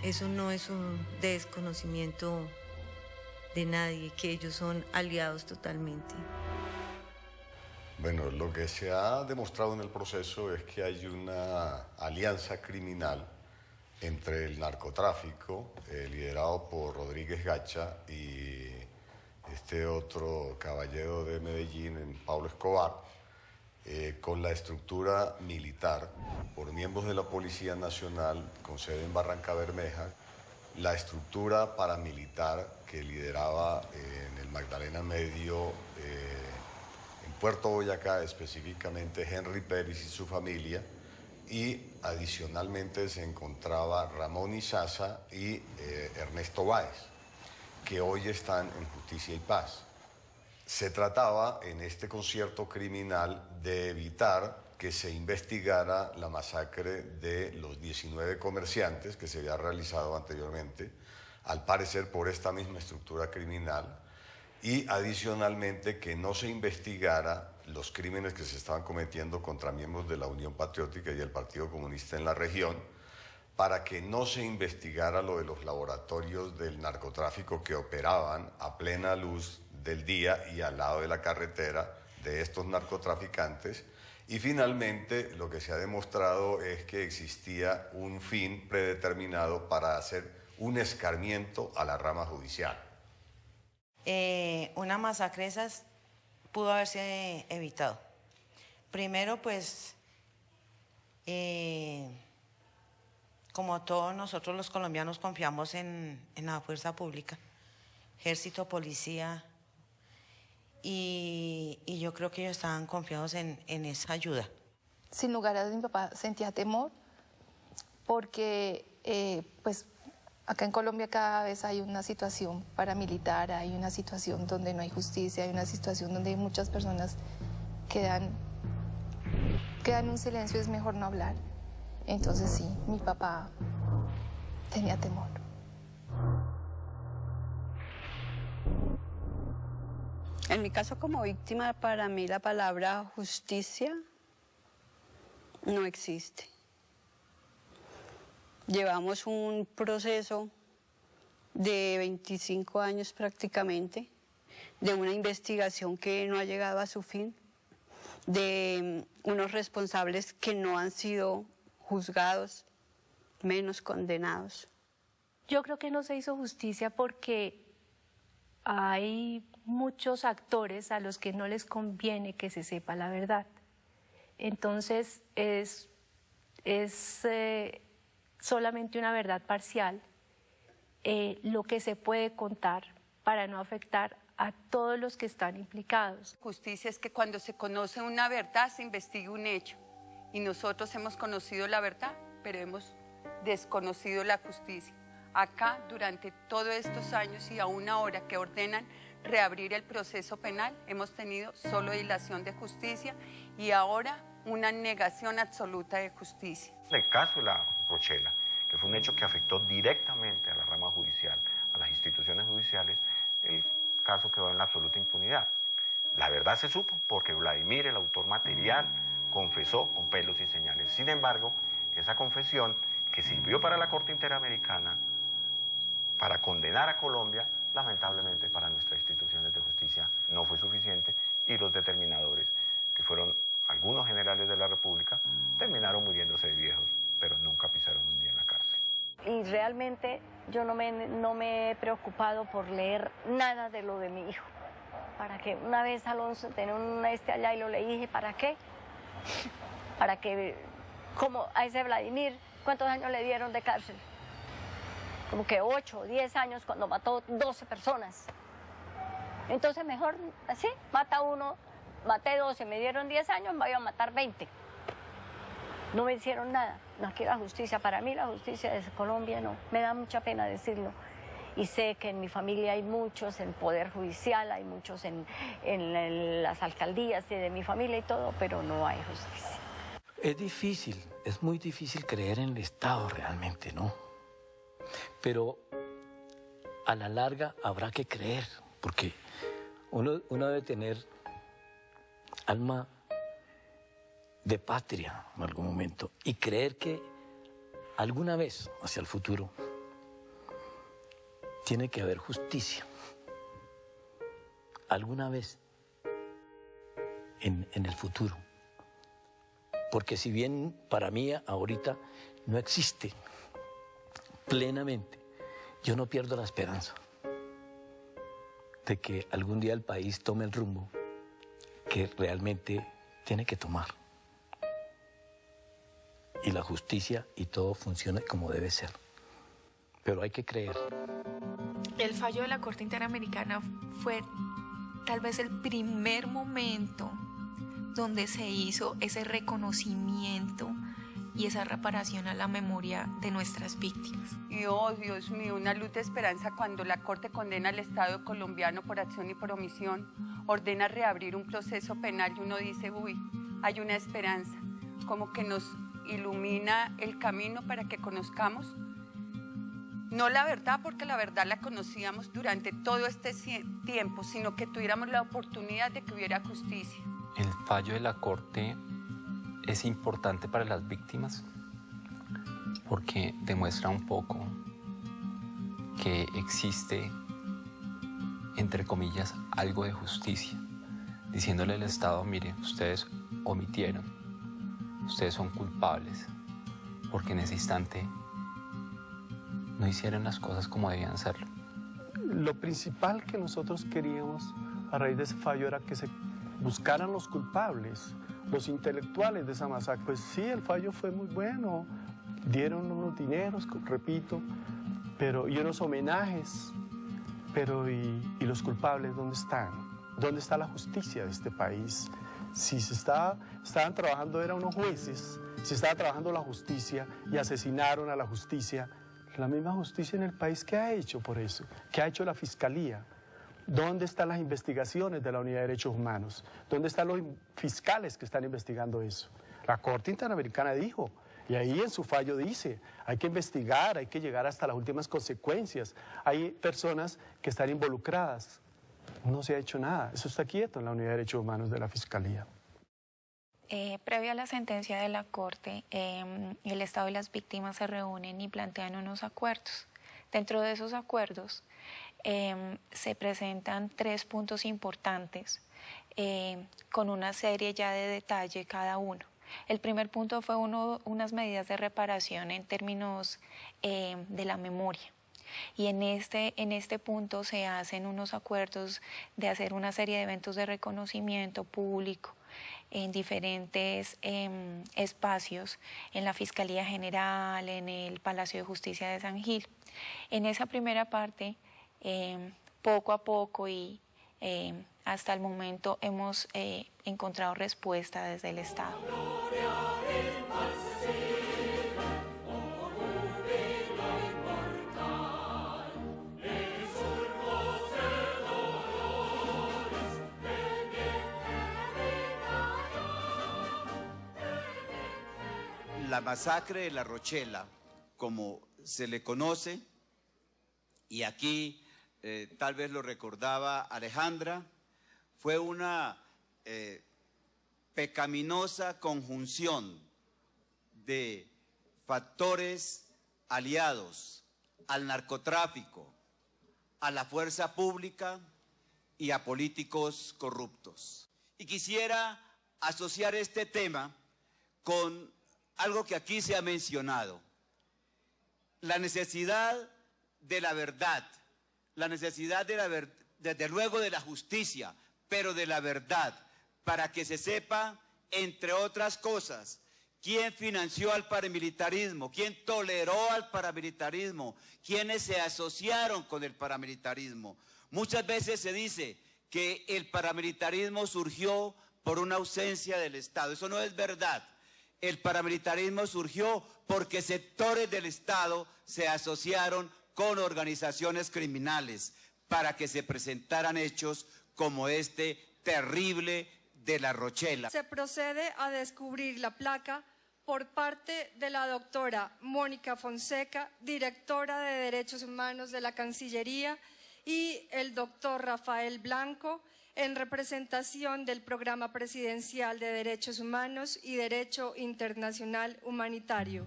Eso no es un desconocimiento de nadie, que ellos son aliados totalmente. Bueno, lo que se ha demostrado en el proceso es que hay una alianza criminal entre el narcotráfico, liderado por Rodríguez Gacha, y este otro caballero de Medellín, Pablo Escobar, con la estructura militar, por miembros de la Policía Nacional, con sede en Barranca Bermeja, la estructura paramilitar que lideraba en el Magdalena Medio, en Puerto Boyacá, específicamente Henry Pérez y su familia, y adicionalmente se encontraba Ramón Izaza y Ernesto Báez, que hoy están en Justicia y Paz. Se trataba en este concierto criminal de evitar que se investigara la masacre de los 19 comerciantes que se había realizado anteriormente, al parecer por esta misma estructura criminal, y adicionalmente que no se investigara los crímenes que se estaban cometiendo contra miembros de la Unión Patriótica y el Partido Comunista en la región, para que no se investigara lo de los laboratorios del narcotráfico que operaban a plena luz del día y al lado de la carretera de estos narcotraficantes. Y finalmente lo que se ha demostrado es que existía un fin predeterminado para hacer un escarmiento a la rama judicial. Una masacre de esas pudo haberse evitado. Primero, pues, como todos nosotros los colombianos confiamos en la fuerza pública, ejército, policía, y yo creo que ellos estaban confiados en esa ayuda. Sin lugar a dudas, mi papá sentía temor porque, pues, acá en Colombia cada vez hay una situación paramilitar, hay una situación donde no hay justicia, hay una situación donde muchas personas quedan en un silencio, es mejor no hablar. Entonces sí, mi papá tenía temor. En mi caso como víctima, para mí la palabra justicia no existe. Llevamos un proceso de 25 años prácticamente, de una investigación que no ha llegado a su fin, de unos responsables que no han sido juzgados, menos condenados. Yo creo que no se hizo justicia porque hay muchos actores a los que no les conviene que se sepa la verdad. Entonces es solamente una verdad parcial lo que se puede contar para no afectar a todos los que están implicados. Justicia es que cuando se conoce una verdad se investiga un hecho, y nosotros hemos conocido la verdad, pero hemos desconocido la justicia. Acá, durante todos estos años y aún ahora que ordenan reabrir el proceso penal, hemos tenido solo dilación de justicia y ahora una negación absoluta de justicia. El caso de la Rochela, que fue un hecho que afectó directamente a la rama judicial, a las instituciones judiciales, el caso quedó en la absoluta impunidad. La verdad se supo porque Vladimir, el autor material, confesó con pelos y señales. Sin embargo, esa confesión que sirvió para la Corte Interamericana, para condenar a Colombia, lamentablemente para nuestras instituciones de justicia no fue suficiente, y los determinadores, que fueron algunos generales de la República, terminaron muriéndose de viejos, pero nunca pisaron un día en la cárcel. Y realmente yo no me he preocupado por leer nada de lo de mi hijo. Para que una vez Alonso tenía un allá y lo leí y dije, ¿para qué? Para que, como a ese Vladimir, ¿cuántos años le dieron de cárcel? Como que 8 o 10 años cuando mató 12 personas. Entonces mejor así, mata uno, maté 12, me dieron 10 años, me voy a matar 20. No me hicieron nada. No, aquí la justicia, para mí la justicia de Colombia no, me da mucha pena decirlo. Y sé que en mi familia hay muchos en el Poder Judicial, hay muchos en las alcaldías de mi familia y todo, pero no hay justicia. Es difícil, es muy difícil creer en el Estado realmente, ¿no? Pero a la larga habrá que creer, porque uno debe tener alma de patria en algún momento y creer que alguna vez hacia el futuro tiene que haber justicia. Alguna vez en el futuro. Porque si bien para mí ahorita no existe plenamente, yo no pierdo la esperanza de que algún día el país tome el rumbo que realmente tiene que tomar. Y la justicia y todo funcione como debe ser. Pero hay que creer. El fallo de la Corte Interamericana fue tal vez el primer momento donde se hizo ese reconocimiento y esa reparación a la memoria de nuestras víctimas. Y oh, Dios mío, una luz de esperanza cuando la Corte condena al Estado colombiano por acción y por omisión, ordena reabrir un proceso penal y uno dice, uy, hay una esperanza, como que nos ilumina el camino para que conozcamos, no la verdad, porque la verdad la conocíamos durante todo este tiempo, sino que tuviéramos la oportunidad de que hubiera justicia. El fallo de la Corte es importante para las víctimas porque demuestra un poco que existe, entre comillas, algo de justicia, diciéndole al Estado, mire, ustedes omitieron, ustedes son culpables, porque en ese instante no hicieron las cosas como debían serlo. Lo principal que nosotros queríamos a raíz de ese fallo era que se buscaran los culpables, los intelectuales de esa masacre. Pues sí, el fallo fue muy bueno, dieron unos dineros, repito, y unos homenajes, pero ¿y los culpables dónde están? ¿Dónde está la justicia de este país? Si estaban trabajando, eran unos jueces, si estaba trabajando la justicia y asesinaron a la justicia, la misma justicia en el país, ¿qué ha hecho por eso? ¿Qué ha hecho la Fiscalía? ¿Dónde están las investigaciones de la Unidad de Derechos Humanos? ¿Dónde están los fiscales que están investigando eso? La Corte Interamericana dijo, y ahí en su fallo dice, hay que investigar, hay que llegar hasta las últimas consecuencias. Hay personas que están involucradas. No se ha hecho nada, eso está quieto en la Unidad de Derechos Humanos de la Fiscalía. Previo a la sentencia de la Corte, el Estado y las víctimas se reúnen y plantean unos acuerdos. Dentro de esos acuerdos se presentan 3 puntos importantes con una serie ya de detalle cada uno. El primer punto fue unas medidas de reparación en términos de la memoria. Y en este punto se hacen unos acuerdos de hacer una serie de eventos de reconocimiento público en diferentes espacios, en la Fiscalía General, en el Palacio de Justicia de San Gil. En esa primera parte, poco a poco y hasta el momento hemos encontrado respuesta desde el Estado. La masacre de La Rochela, como se le conoce, y aquí tal vez lo recordaba Alejandra, fue una pecaminosa conjunción de factores aliados al narcotráfico, a la fuerza pública y a políticos corruptos. Y quisiera asociar este tema con algo que aquí se ha mencionado, la necesidad de la verdad, la necesidad desde luego de la justicia, pero de la verdad, para que se sepa, entre otras cosas, quién financió al paramilitarismo, quién toleró al paramilitarismo, quiénes se asociaron con el paramilitarismo. Muchas veces se dice que el paramilitarismo surgió por una ausencia del Estado. Eso no es verdad. El paramilitarismo surgió porque sectores del Estado se asociaron con organizaciones criminales para que se presentaran hechos como este terrible de La Rochela. Se procede a descubrir la placa por parte de la doctora Mónica Fonseca, directora de Derechos Humanos de la Cancillería, y el doctor Rafael Blanco, en representación del Programa Presidencial de Derechos Humanos y Derecho Internacional Humanitario.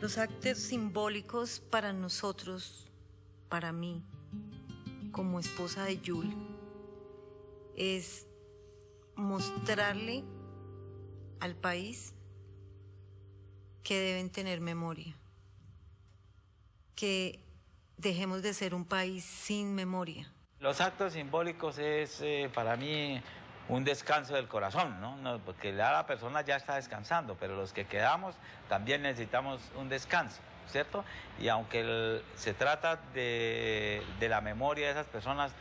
Los actos simbólicos para nosotros, para mí, como esposa de Yul, es mostrarle al país que deben tener memoria, que dejemos de ser un país sin memoria. Los actos simbólicos es para mí un descanso del corazón, ¿no? Porque ya la persona ya está descansando, pero los que quedamos también necesitamos un descanso, ¿cierto? Y aunque se trata de la memoria de esas personas,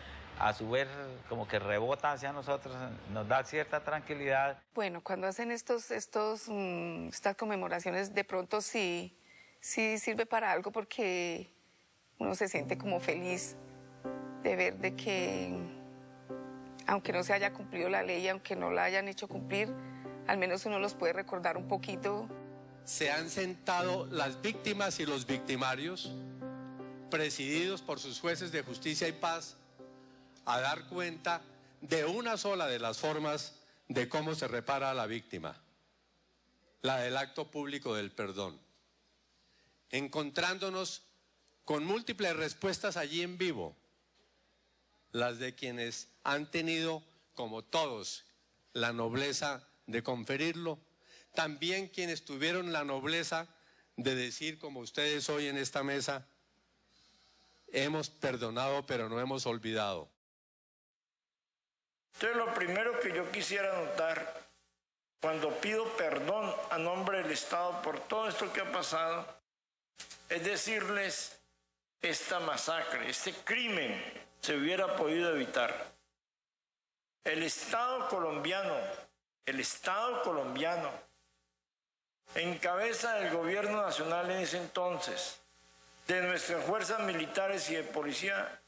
a su vez como que rebota hacia nosotros, nos da cierta tranquilidad. Bueno, cuando hacen estas conmemoraciones, de pronto sí sirve para algo, porque uno se siente como feliz de ver de que, aunque no se haya cumplido la ley, aunque no la hayan hecho cumplir, al menos uno los puede recordar un poquito. Se han sentado las víctimas y los victimarios, presididos por sus jueces de justicia y paz, a dar cuenta de una sola de las formas de cómo se repara a la víctima, la del acto público del perdón, encontrándonos con múltiples respuestas allí en vivo, las de quienes han tenido, como todos, la nobleza de conferirlo, también quienes tuvieron la nobleza de decir, como ustedes hoy en esta mesa, hemos perdonado pero no hemos olvidado. Entonces, lo primero que yo quisiera notar, cuando pido perdón a nombre del Estado por todo esto que ha pasado, es decirles, esta masacre, este crimen se hubiera podido evitar. El Estado colombiano, en cabeza del gobierno nacional en ese entonces, de nuestras fuerzas militares y de policía,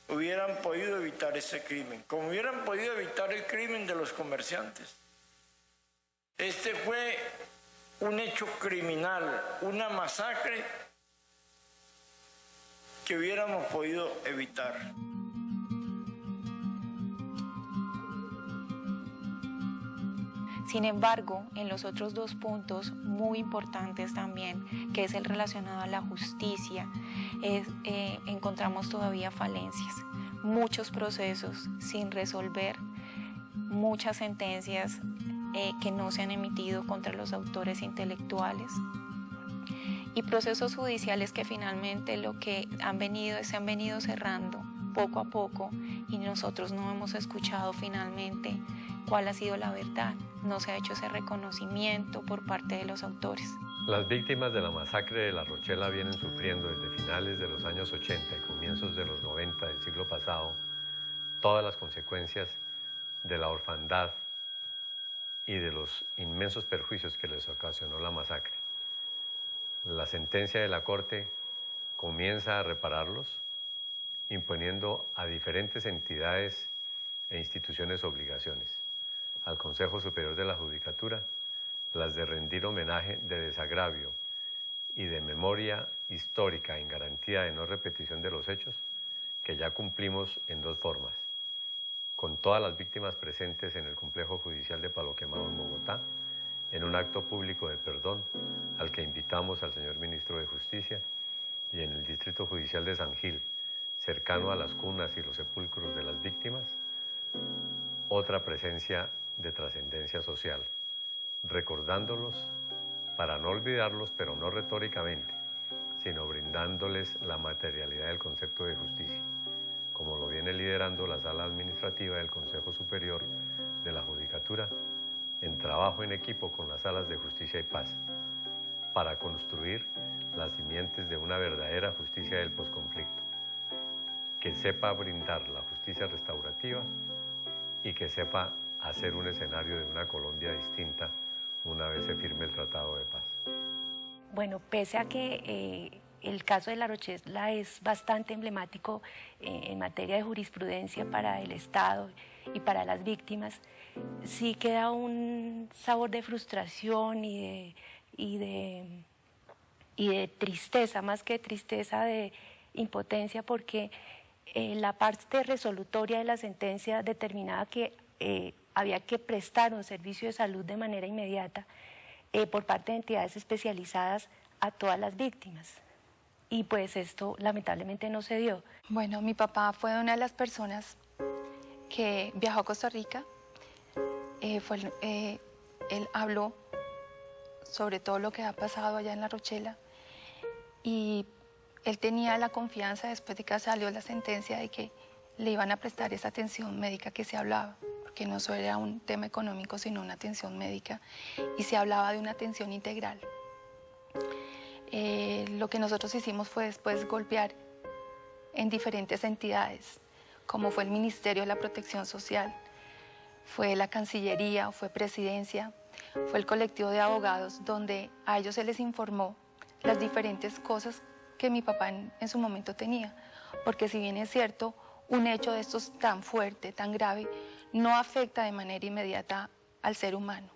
hubieran podido evitar ese crimen, como hubieran podido evitar el crimen de los comerciantes. Este fue un hecho criminal, una masacre que hubiéramos podido evitar. Sin embargo, en los otros dos puntos muy importantes también, que es el relacionado a la justicia, encontramos todavía falencias, muchos procesos sin resolver, muchas sentencias que no se han emitido contra los autores intelectuales y procesos judiciales que finalmente se han venido cerrando poco a poco, y nosotros no hemos escuchado finalmente cuál ha sido la verdad. No se ha hecho ese reconocimiento por parte de los autores. Las víctimas de la masacre de La Rochela vienen sufriendo desde finales de los años 80 y comienzos de los 90 del siglo pasado todas las consecuencias de la orfandad y de los inmensos perjuicios que les ocasionó la masacre. La sentencia de la Corte comienza a repararlos, imponiendo a diferentes entidades e instituciones obligaciones. Al Consejo Superior de la Judicatura, las de rendir homenaje de desagravio y de memoria histórica en garantía de no repetición de los hechos, que ya cumplimos en dos formas: con todas las víctimas presentes en el complejo judicial de Palo Quemado en Bogotá, en un acto público de perdón al que invitamos al señor Ministro de Justicia, y en el Distrito Judicial de San Gil, cercano a las cunas y los sepulcros de las víctimas, otra presencia de trascendencia social, recordándolos para no olvidarlos, pero no retóricamente, sino brindándoles la materialidad del concepto de justicia, como lo viene liderando la Sala Administrativa del Consejo Superior de la Judicatura, en trabajo en equipo con las Salas de Justicia y Paz, para construir las simientes de una verdadera justicia del posconflicto, que sepa brindar la justicia restaurativa y que sepa hacer un escenario de una Colombia distinta una vez se firme el Tratado de Paz. Bueno, pese a que el caso de La Rochela es bastante emblemático en materia de jurisprudencia para el Estado y para las víctimas, sí queda un sabor de frustración y de tristeza, más que tristeza, de impotencia, porque la parte resolutoria de la sentencia determinaba que había que prestar un servicio de salud de manera inmediata por parte de entidades especializadas a todas las víctimas. Y pues esto lamentablemente no se dio. Bueno, mi papá fue una de las personas que viajó a Costa Rica. Él habló sobre todo lo que ha pasado allá en La Rochela y él tenía la confianza, después de que salió la sentencia, de que le iban a prestar esa atención médica que se hablaba, porque no solo era un tema económico, sino una atención médica, y se hablaba de una atención integral. Lo que nosotros hicimos fue después golpear en diferentes entidades, como fue el Ministerio de la Protección Social, fue la Cancillería, fue Presidencia, fue el colectivo de abogados, donde a ellos se les informó las diferentes cosas que mi papá en su momento tenía, porque si bien es cierto, un hecho de estos tan fuerte, tan grave, no afecta de manera inmediata al ser humano.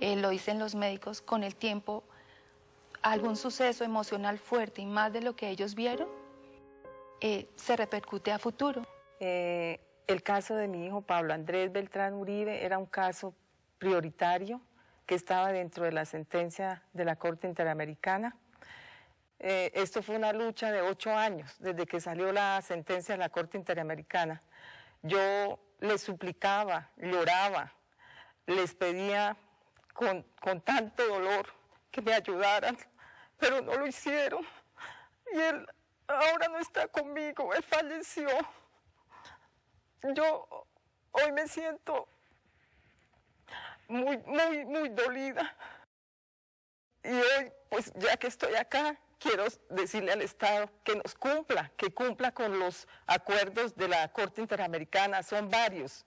Lo dicen los médicos, con el tiempo, algún suceso emocional fuerte y más de lo que ellos vieron, se repercute a futuro. El caso de mi hijo Pablo Andrés Beltrán Uribe era un caso prioritario que estaba dentro de la sentencia de la Corte Interamericana. Esto fue una lucha de 8 años, desde que salió la sentencia de la Corte Interamericana. Yo les suplicaba, lloraba, les pedía con tanto dolor que me ayudaran, pero no lo hicieron. Y él ahora no está conmigo, él falleció. Yo hoy me siento muy dolida. Y hoy, pues ya que estoy acá, quiero decirle al Estado que nos cumpla, que cumpla con los acuerdos de la Corte Interamericana, son varios,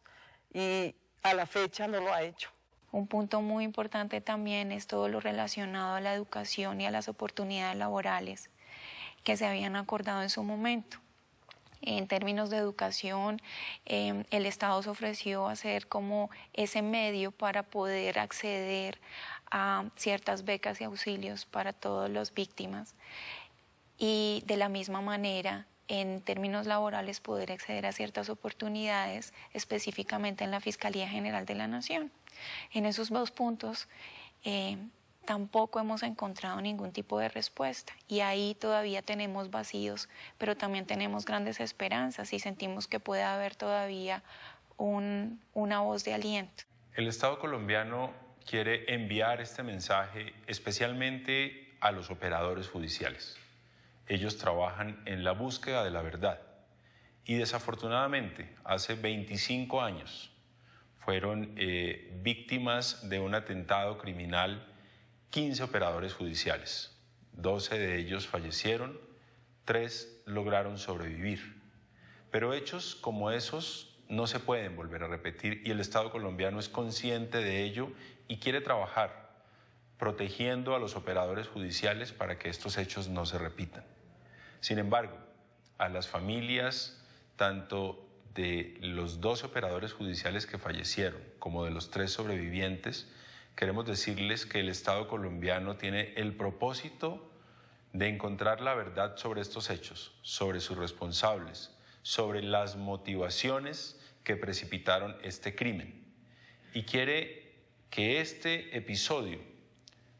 y a la fecha no lo ha hecho. Un punto muy importante también es todo lo relacionado a la educación y a las oportunidades laborales que se habían acordado en su momento. En términos de educación, el Estado se ofreció a ser como ese medio para poder acceder a ciertas becas y auxilios para todas las víctimas y de la misma manera en términos laborales poder acceder a ciertas oportunidades específicamente en la Fiscalía General de la Nación. En esos 2 puntos tampoco hemos encontrado ningún tipo de respuesta y ahí todavía tenemos vacíos, pero también tenemos grandes esperanzas y sentimos que puede haber todavía una voz de aliento. El Estado colombiano quiere enviar este mensaje especialmente a los operadores judiciales. Ellos trabajan en la búsqueda de la verdad y desafortunadamente hace 25 años fueron víctimas de un atentado criminal 15 operadores judiciales. 12 de ellos fallecieron, 3 lograron sobrevivir. Pero hechos como esos no se pueden volver a repetir y el Estado colombiano es consciente de ello y quiere trabajar protegiendo a los operadores judiciales para que estos hechos no se repitan. Sin embargo, a las familias, tanto de los 12 operadores judiciales que fallecieron como de los 3 sobrevivientes, queremos decirles que el Estado colombiano tiene el propósito de encontrar la verdad sobre estos hechos, sobre sus responsables, sobre las motivaciones que precipitaron este crimen. Y quiere que este episodio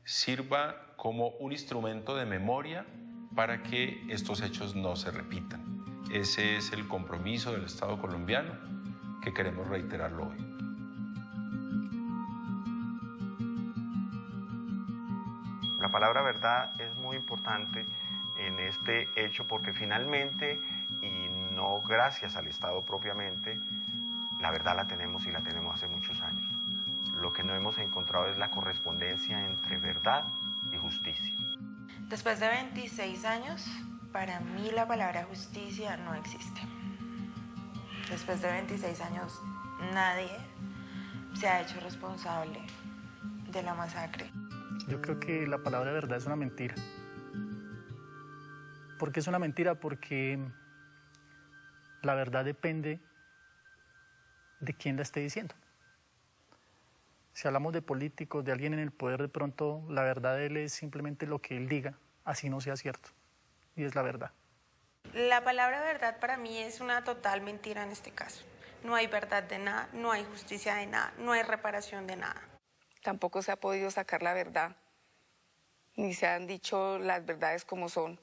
sirva como un instrumento de memoria para que estos hechos no se repitan. Ese es el compromiso del Estado colombiano, que queremos reiterarlo hoy. La palabra verdad es muy importante en este hecho porque finalmente, y no gracias al Estado propiamente, la verdad la tenemos y la tenemos hace muchos años. Lo que no hemos encontrado es la correspondencia entre verdad y justicia. Después de 26 años, para mí la palabra justicia no existe. Después de 26 años, nadie se ha hecho responsable de la masacre. Yo creo que la palabra verdad es una mentira. ¿Por qué es una mentira? Porque la verdad depende de quién la esté diciendo. Si hablamos de políticos, de alguien en el poder, de pronto la verdad de él es simplemente lo que él diga, así no sea cierto. Y es la verdad. La palabra verdad para mí es una total mentira en este caso. No hay verdad de nada, no hay justicia de nada, no hay reparación de nada. Tampoco se ha podido sacar la verdad, ni se han dicho las verdades como son.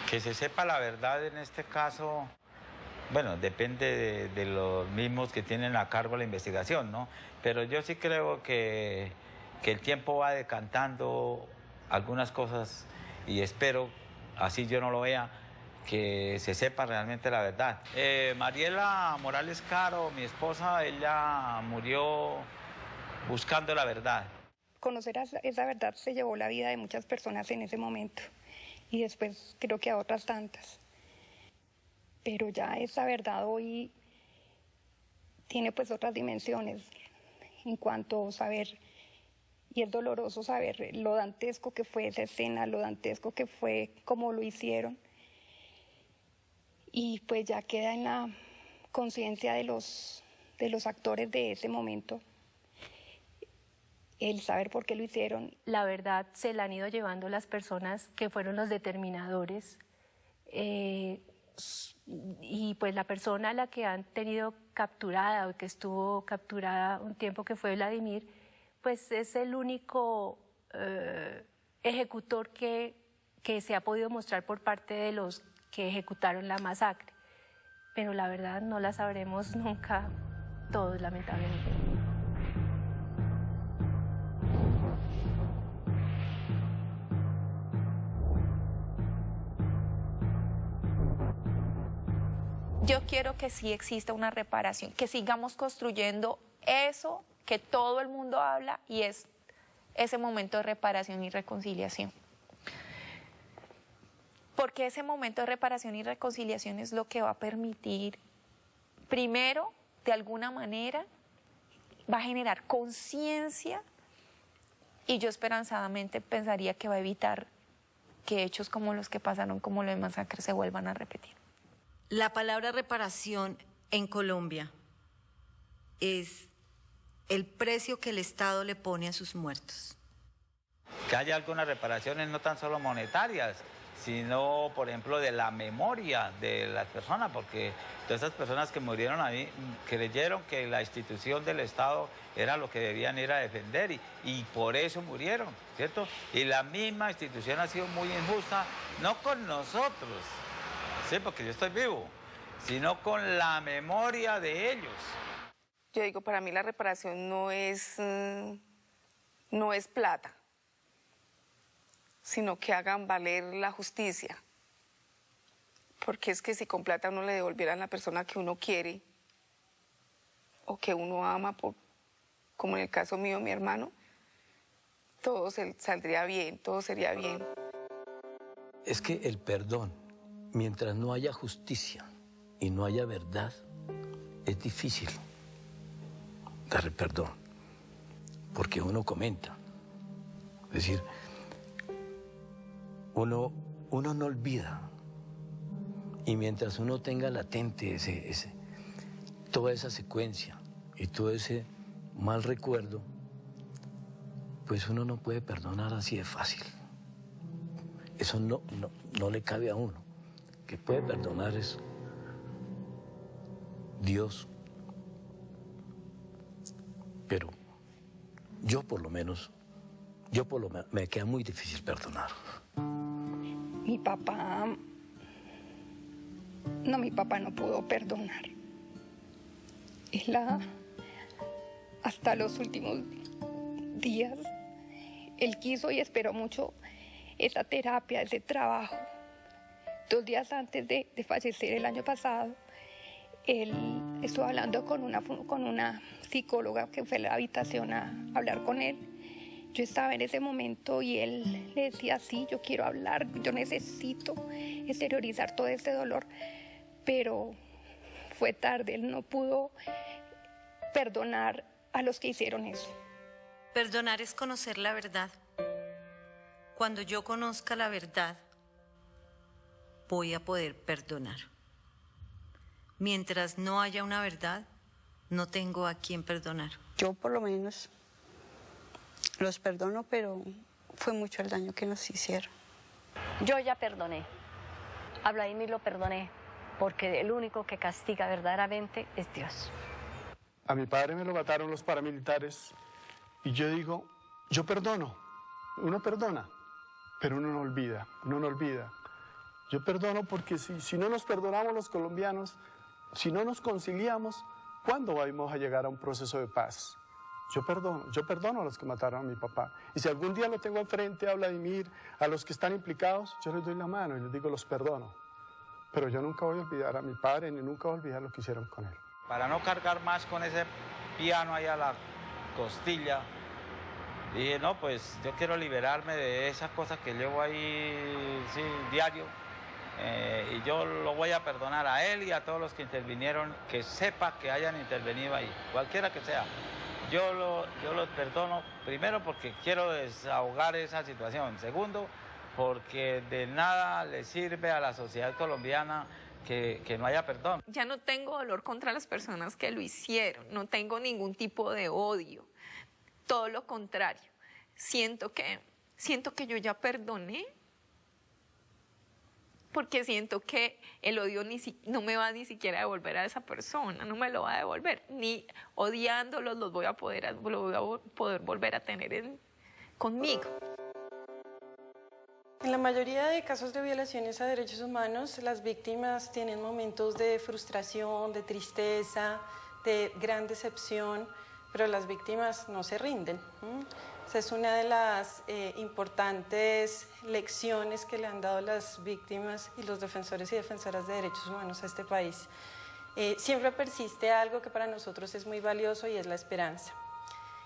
Que se sepa la verdad en este caso, bueno, depende de los mismos que tienen a cargo la investigación, ¿no? Pero yo sí creo que el tiempo va decantando algunas cosas y espero, así yo no lo vea, que se sepa realmente la verdad. Mariela Morales Caro, mi esposa, ella murió buscando la verdad. Conocer esa verdad se llevó la vida de muchas personas en ese momento y después creo que a otras tantas. Pero ya esa verdad hoy tiene pues otras dimensiones en cuanto a saber, y es doloroso saber lo dantesco que fue esa escena, lo dantesco que fue cómo lo hicieron, y pues ya queda en la conciencia de los actores de ese momento el saber por qué lo hicieron. La verdad se la han ido llevando las personas que fueron los determinadores, y pues la persona a la que han tenido capturada o que estuvo capturada un tiempo, que fue Vladimir, pues es el único ejecutor que se ha podido mostrar por parte de los que ejecutaron la masacre. Pero la verdad no la sabremos nunca todos, lamentablemente. Yo quiero que sí exista una reparación, que sigamos construyendo eso que todo el mundo habla y es ese momento de reparación y reconciliación. Porque ese momento de reparación y reconciliación es lo que va a permitir, primero, de alguna manera, va a generar conciencia y yo esperanzadamente pensaría que va a evitar que hechos como los que pasaron, como lo de masacre, se vuelvan a repetir. La palabra reparación en Colombia es el precio que el Estado le pone a sus muertos. Que haya algunas reparaciones no tan solo monetarias, sino, por ejemplo, de la memoria de las personas, porque todas esas personas que murieron ahí creyeron que la institución del Estado era lo que debían ir a defender y por eso murieron, ¿cierto? Y la misma institución ha sido muy injusta, no con nosotros, sí, porque yo estoy vivo, sino con la memoria de ellos. Yo digo, para mí la reparación no es plata, sino que hagan valer la justicia. Porque es que si con plata uno le devolvieran a la persona que uno quiere o que uno ama, como en el caso mío, mi hermano, todo saldría bien, todo sería bien. Es que el perdón, mientras no haya justicia y no haya verdad, es difícil dar el perdón, porque uno comenta. Es decir, uno no olvida, y mientras uno tenga latente toda esa secuencia y todo ese mal recuerdo, pues uno no puede perdonar así de fácil. Eso no le cabe a uno. Que puede perdonar es Dios. Pero yo por lo menos me queda muy difícil perdonar. Mi papá no pudo perdonar. hasta los últimos días, él quiso y esperó mucho esa terapia, ese trabajo. 2 días antes de fallecer el año pasado, él estuvo hablando con una psicóloga que fue a la habitación a hablar con él. Yo estaba en ese momento y él le decía, sí, yo quiero hablar, yo necesito exteriorizar todo este dolor, pero fue tarde, él no pudo perdonar a los que hicieron eso. Perdonar es conocer la verdad. Cuando yo conozca la verdad, voy a poder perdonar. Mientras no haya una verdad, no tengo a quién perdonar. Yo por lo menos los perdono, pero fue mucho el daño que nos hicieron. Yo ya perdoné. A Vladimir lo perdoné, porque el único que castiga verdaderamente es Dios. A mi padre me lo mataron los paramilitares y yo digo, yo perdono. Uno perdona, pero uno no olvida, uno no olvida. Yo perdono porque si no nos perdonamos los colombianos, si no nos conciliamos, ¿cuándo vamos a llegar a un proceso de paz? Yo perdono a los que mataron a mi papá. Y si algún día lo tengo al frente a Vladimir, a los que están implicados, yo les doy la mano y les digo, los perdono. Pero yo nunca voy a olvidar a mi padre, ni nunca voy a olvidar lo que hicieron con él. Para no cargar más con ese piano ahí a la costilla, dije, no, pues yo quiero liberarme de esas cosas que llevo ahí, sí, diario. Y yo lo voy a perdonar a él y a todos los que intervinieron, que sepa que hayan intervenido ahí, cualquiera que sea. Yo los perdono, primero porque quiero desahogar esa situación, segundo porque de nada le sirve a la sociedad colombiana que no haya perdón. Ya no tengo dolor contra las personas que lo hicieron, no tengo ningún tipo de odio, todo lo contrario. Siento que yo ya perdoné, porque siento que el odio no me va ni siquiera a devolver a esa persona, no me lo va a devolver, ni odiándolos lo voy a poder volver a tener conmigo. En la mayoría de casos de violaciones a derechos humanos, las víctimas tienen momentos de frustración, de tristeza, de gran decepción, pero las víctimas no se rinden. Esa es una de las importantes lecciones que le han dado las víctimas y los defensores y defensoras de derechos humanos a este país. Siempre persiste algo que para nosotros es muy valioso y es la esperanza.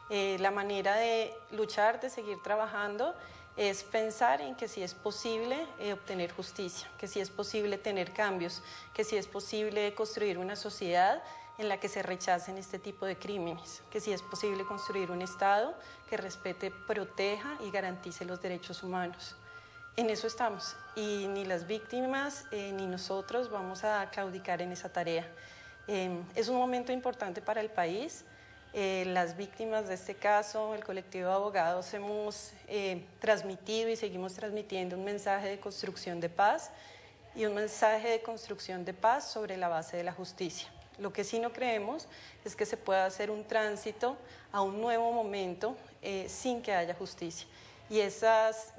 La manera de luchar, de seguir trabajando, es pensar en que sí es posible obtener justicia, que sí es posible tener cambios, que sí es posible construir una sociedad en la que se rechacen este tipo de crímenes, que sí es posible construir un Estado que respete, proteja y garantice los derechos humanos. En eso estamos y ni las víctimas ni nosotros vamos a claudicar en esa tarea. Es un momento importante para el país. Las víctimas de este caso, el colectivo de abogados, hemos transmitido y seguimos transmitiendo un mensaje de construcción de paz y un mensaje de construcción de paz sobre la base de la justicia. Lo que sí no creemos es que se pueda hacer un tránsito a un nuevo momento sin que haya justicia. Y esas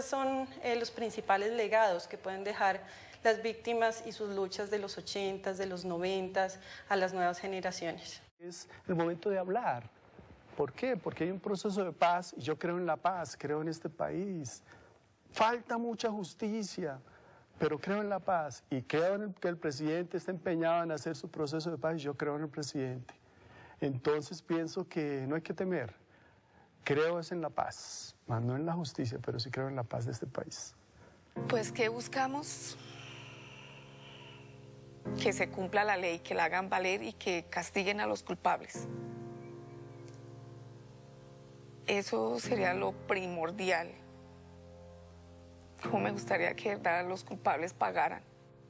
son los principales legados que pueden dejar las víctimas y sus luchas de los 80s, de los 90s, a las nuevas generaciones. Es el momento de hablar. ¿Por qué? Porque hay un proceso de paz y yo creo en la paz, creo en este país. Falta mucha justicia, pero creo en la paz y creo en que el presidente está empeñado en hacer su proceso de paz y yo creo en el presidente. Entonces pienso que no hay que temer. Creo es en la paz, más no en la justicia, pero sí creo en la paz de este país. Pues, ¿qué buscamos? Que se cumpla la ley, que la hagan valer y que castiguen a los culpables. Eso sería lo primordial. ¿Cómo me gustaría que de verdad los culpables pagaran?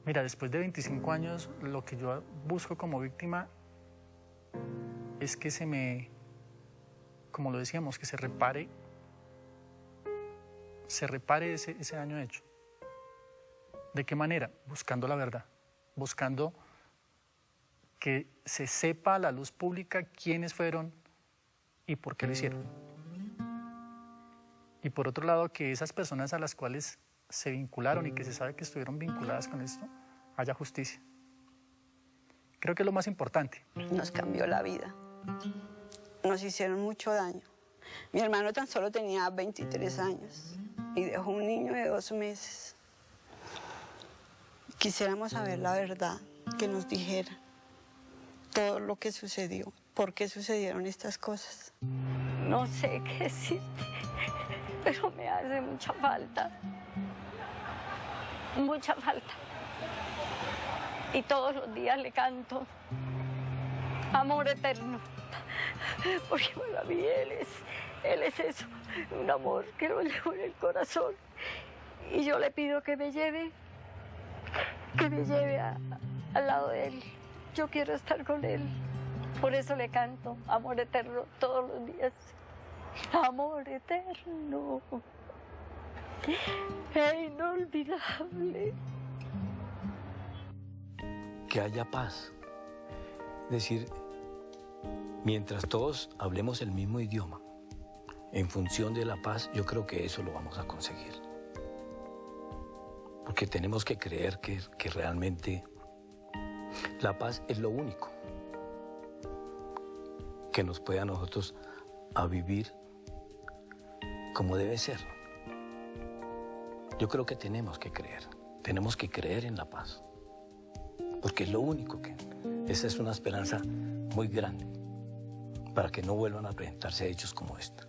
Mira, después de 25 años, lo que yo busco como víctima es que se me, como lo decíamos, que se repare ese daño hecho. ¿De qué manera? Buscando la verdad, buscando que se sepa a la luz pública quiénes fueron y por qué lo hicieron. Y por otro lado, que esas personas a las cuales se vincularon y que se sabe que estuvieron vinculadas con esto, haya justicia. Creo que es lo más importante. Nos cambió la vida. Nos hicieron mucho daño. Mi hermano tan solo tenía 23 años y dejó un niño de 2 meses. Quisiéramos saber la verdad, que nos dijera todo lo que sucedió, por qué sucedieron estas cosas. No sé qué decirte, pero me hace mucha falta. Mucha falta. Y todos los días le canto amor eterno. Porque para mí él es eso, un amor que lo llevo en el corazón. Y yo le pido que me lleve al lado de él. Yo quiero estar con él. Por eso le canto amor eterno todos los días. Amor eterno, e inolvidable. Que haya paz. Es decir, mientras todos hablemos el mismo idioma, en función de la paz, yo creo que eso lo vamos a conseguir. Porque tenemos que creer que realmente la paz es lo único que nos puede a nosotros a vivir como debe ser. Yo creo que tenemos que creer en la paz, porque es lo único que... Esa es una esperanza muy grande para que no vuelvan a presentarse hechos como este.